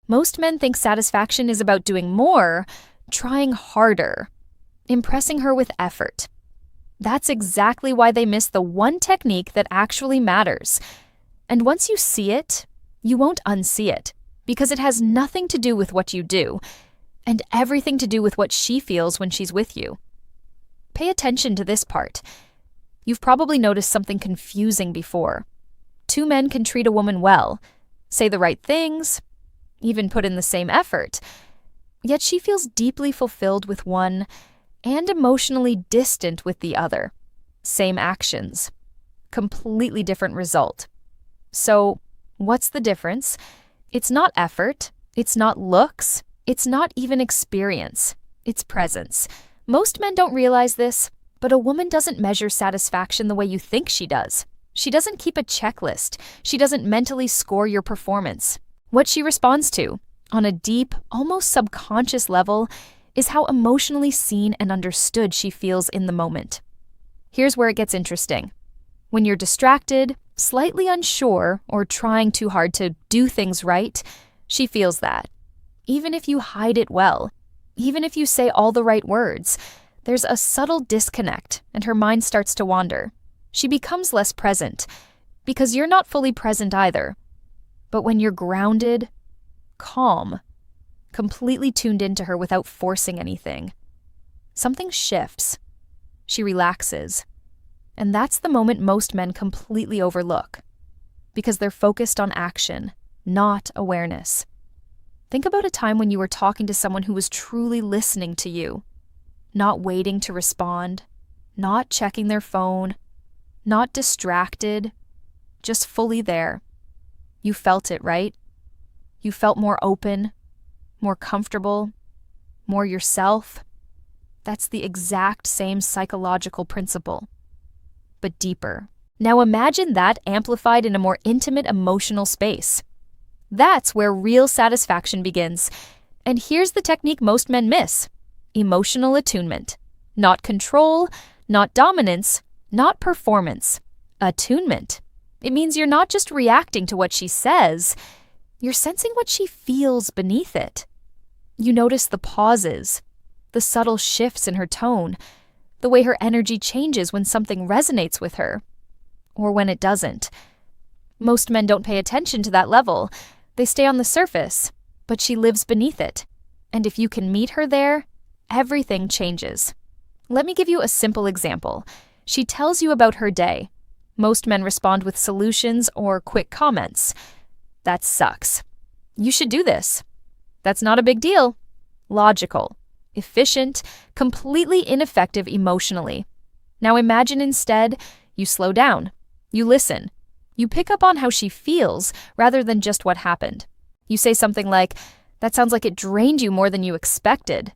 Most men think satisfaction is about doing more, trying harder, impressing her with effort. That's exactly why they miss the one technique that actually matters. And once you see it, you won't unsee it, because it has nothing to do with what you do, and everything to do with what she feels when she's with you. Pay attention to this part. You've probably noticed something confusing before. Two men can treat a woman well, say the right things, even put in the same effort, yet she feels deeply fulfilled with one and emotionally distant with the other. Same actions, completely different result. So, what's the difference? It's not effort, it's not looks, it's not even experience, it's presence. Most men don't realize this, but a woman doesn't measure satisfaction the way you think she does. She doesn't keep a checklist. She doesn't mentally score your performance. What she responds to, on a deep, almost subconscious level, is how emotionally seen and understood she feels in the moment. Here's where it gets interesting. When you're distracted, slightly unsure, or trying too hard to do things right, she feels that. Even if you hide it well, even if you say all the right words, there's a subtle disconnect and her mind starts to wander. She becomes less present, because you're not fully present either. But when you're grounded, calm, completely tuned into her without forcing anything, something shifts. She relaxes. And that's the moment most men completely overlook, because they're focused on action, not awareness. Think about a time when you were talking to someone who was truly listening to you, not waiting to respond, not checking their phone, not distracted, just fully there. You felt it, right? You felt more open, more comfortable, more yourself. That's the exact same psychological principle, but deeper. Now imagine that amplified in a more intimate emotional space. That's where real satisfaction begins. And here's the technique most men miss: emotional attunement. Not control, not dominance, not performance. Attunement. It means you're not just reacting to what she says, you're sensing what she feels beneath it. You notice the pauses, the subtle shifts in her tone, the way her energy changes when something resonates with her, or when it doesn't. Most men don't pay attention to that level. They stay on the surface, but she lives beneath it. And if you can meet her there, everything changes. Let me give you a simple example. She tells you about her day. Most men respond with solutions or quick comments. That sucks. You should do this. That's not a big deal. Logical, efficient, completely ineffective emotionally. Now imagine instead you slow down. You listen. You pick up on how she feels rather than just what happened. You say something like, "That sounds like it drained you more than you expected."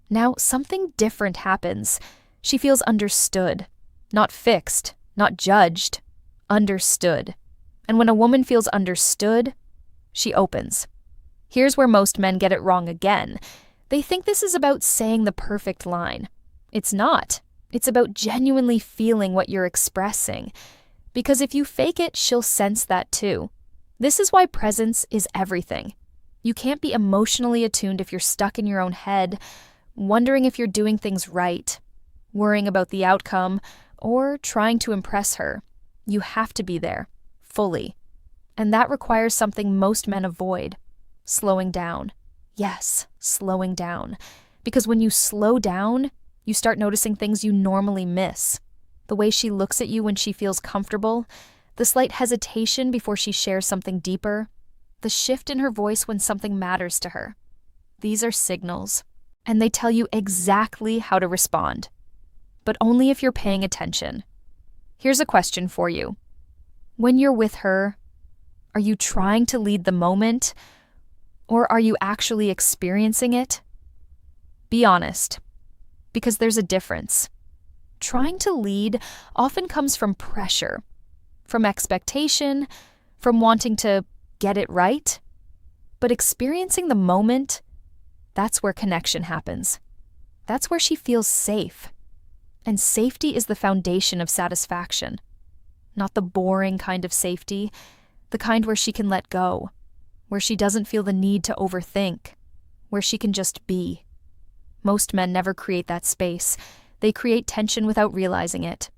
Now something different happens. She feels understood, not fixed, not judged, understood. And when a woman feels understood, she opens. Here's where most men get it wrong again. They think this is about saying the perfect line. It's not. It's about genuinely feeling what you're expressing. Because if you fake it, she'll sense that too. This is why presence is everything. You can't be emotionally attuned if you're stuck in your own head, wondering if you're doing things right, worrying about the outcome, or trying to impress her. You have to be there, fully. And that requires something most men avoid: slowing down. Yes, slowing down. Because when you slow down, you start noticing things you normally miss. The way she looks at you when she feels comfortable, the slight hesitation before she shares something deeper, the shift in her voice when something matters to her. These are signals, and they tell you exactly how to respond. But only if you're paying attention. Here's a question for you. When you're with her, are you trying to lead the moment, or are you actually experiencing it? Be honest, because there's a difference. Trying to lead often comes from pressure, from expectation, from wanting to get it right. But experiencing the moment, that's where connection happens. That's where she feels safe. And safety is the foundation of satisfaction. Not the boring kind of safety, the kind where she can let go, where she doesn't feel the need to overthink, where she can just be. Most men never create that space. They create tension without realizing it.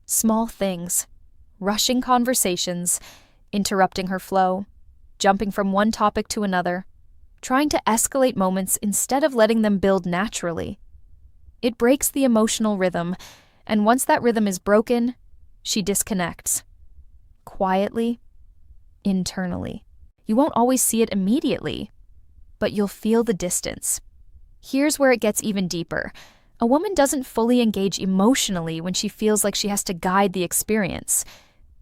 Small things, rushing conversations, interrupting her flow, jumping from one topic to another, trying to escalate moments instead of letting them build naturally. It breaks the emotional rhythm, and once that rhythm is broken, she disconnects. Quietly, internally. You won't always see it immediately, but you'll feel the distance. Here's where it gets even deeper. A woman doesn't fully engage emotionally when she feels like she has to guide the experience.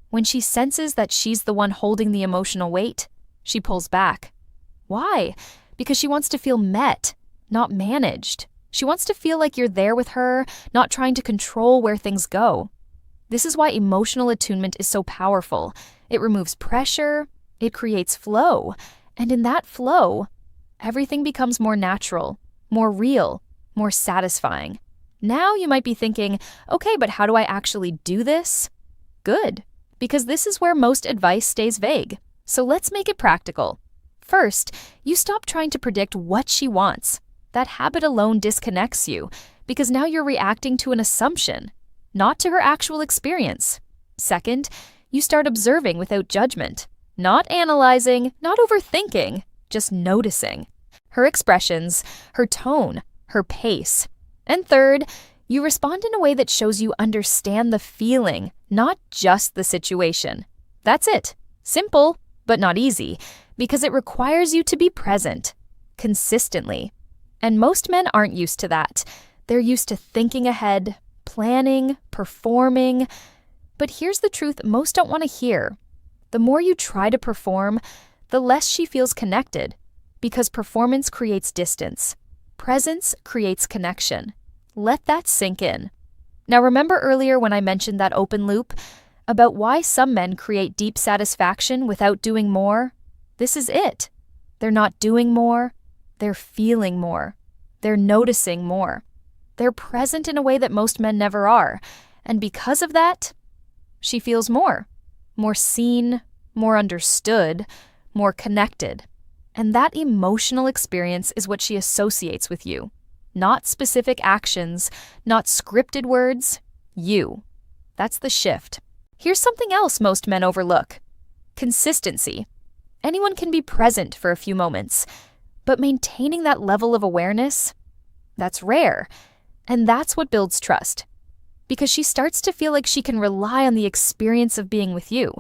When she senses that she's the one holding the emotional weight, she pulls back. Why? Because she wants to feel met, not managed. She wants to feel like you're there with her, not trying to control where things go. This is why emotional attunement is so powerful. It removes pressure, it creates flow, and in that flow, everything becomes more natural, more real, more satisfying. Now you might be thinking, okay, but how do I actually do this? Good, because this is where most advice stays vague. So let's make it practical. First, you stop trying to predict what she wants. That habit alone disconnects you, because now you're reacting to an assumption, not to her actual experience. Second, you start observing without judgment, not analyzing, not overthinking, just noticing. Her expressions, her tone, her pace. And third, you respond in a way that shows you understand the feeling, not just the situation. That's it. Simple, but not easy, because it requires you to be present, consistently. And most men aren't used to that. They're used to thinking ahead, planning, performing. But here's the truth most don't want to hear. The more you try to perform, the less she feels connected, because performance creates distance. Presence creates connection. Let that sink in. Now remember earlier when I mentioned that open loop about why some men create deep satisfaction without doing more? This is it. They're not doing more. They're feeling more. They're noticing more. They're present in a way that most men never are. And because of that, she feels more. More seen, more understood, more connected. And that emotional experience is what she associates with you. Not specific actions, not scripted words, you. That's the shift. Here's something else most men overlook. Consistency. Anyone can be present for a few moments, but maintaining that level of awareness, that's rare. And that's what builds trust. Because she starts to feel like she can rely on the experience of being with you.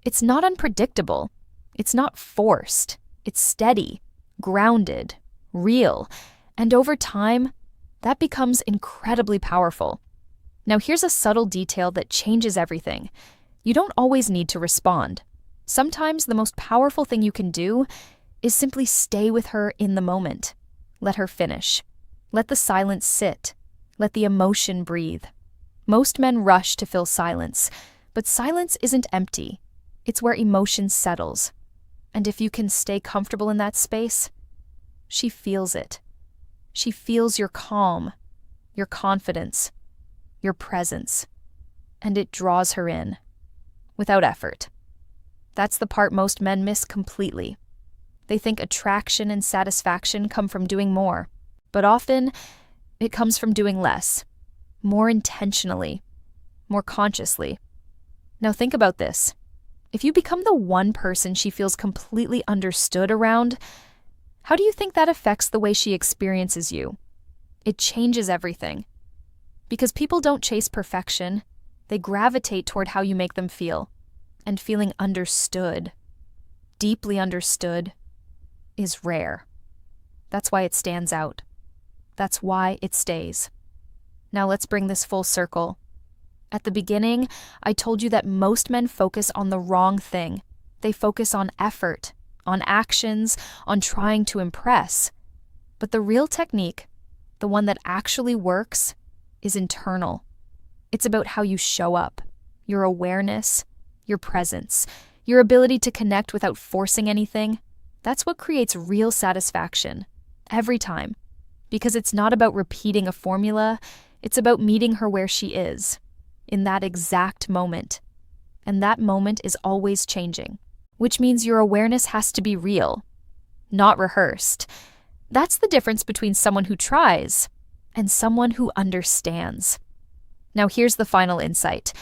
It's not unpredictable. It's not forced. It's steady, grounded, real. And over time, that becomes incredibly powerful. Now here's a subtle detail that changes everything. You don't always need to respond. Sometimes the most powerful thing you can do is simply stay with her in the moment. Let her finish. Let the silence sit. Let the emotion breathe. Most men rush to fill silence, but silence isn't empty. It's where emotion settles. And if you can stay comfortable in that space, she feels it. She feels your calm, your confidence, your presence, and it draws her in, without effort. That's the part most men miss completely. They think attraction and satisfaction come from doing more, but often it comes from doing less, more intentionally, more consciously. Now think about this. If you become the one person she feels completely understood around, how do you think that affects the way she experiences you? It changes everything. Because people don't chase perfection, they gravitate toward how you make them feel. And feeling understood, deeply understood, is rare. That's why it stands out. That's why it stays. Now let's bring this full circle. At the beginning, I told you that most men focus on the wrong thing. They focus on effort, on actions, on trying to impress. But the real technique, the one that actually works, is internal. It's about how you show up, your awareness, your presence, your ability to connect without forcing anything. That's what creates real satisfaction, every time. Because it's not about repeating a formula, it's about meeting her where she is, in that exact moment. And that moment is always changing. which means your awareness has to be real, not rehearsed. That's the difference between someone who tries and someone who understands. Now here's the final insight.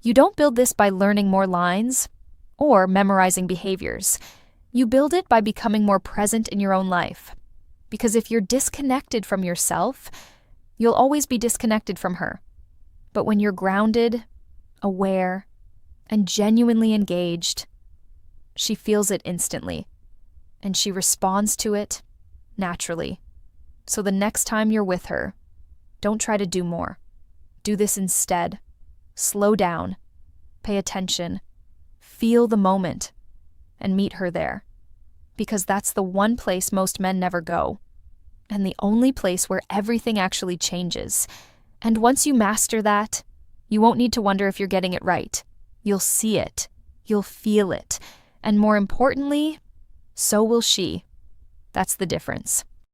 You don't build this by learning more lines or memorizing behaviors. You build it by becoming more present in your own life. Because if you're disconnected from yourself, you'll always be disconnected from her. But when you're grounded, aware, and genuinely engaged, she feels it instantly, and she responds to it naturally. So the next time you're with her, don't try to do more. Do this instead. Slow down, pay attention, feel the moment, and meet her there. Because that's the one place most men never go, and the only place where everything actually changes. And once you master that, you won't need to wonder if you're getting it right. You'll see it, you'll feel it, and more importantly, so will she. That's the difference.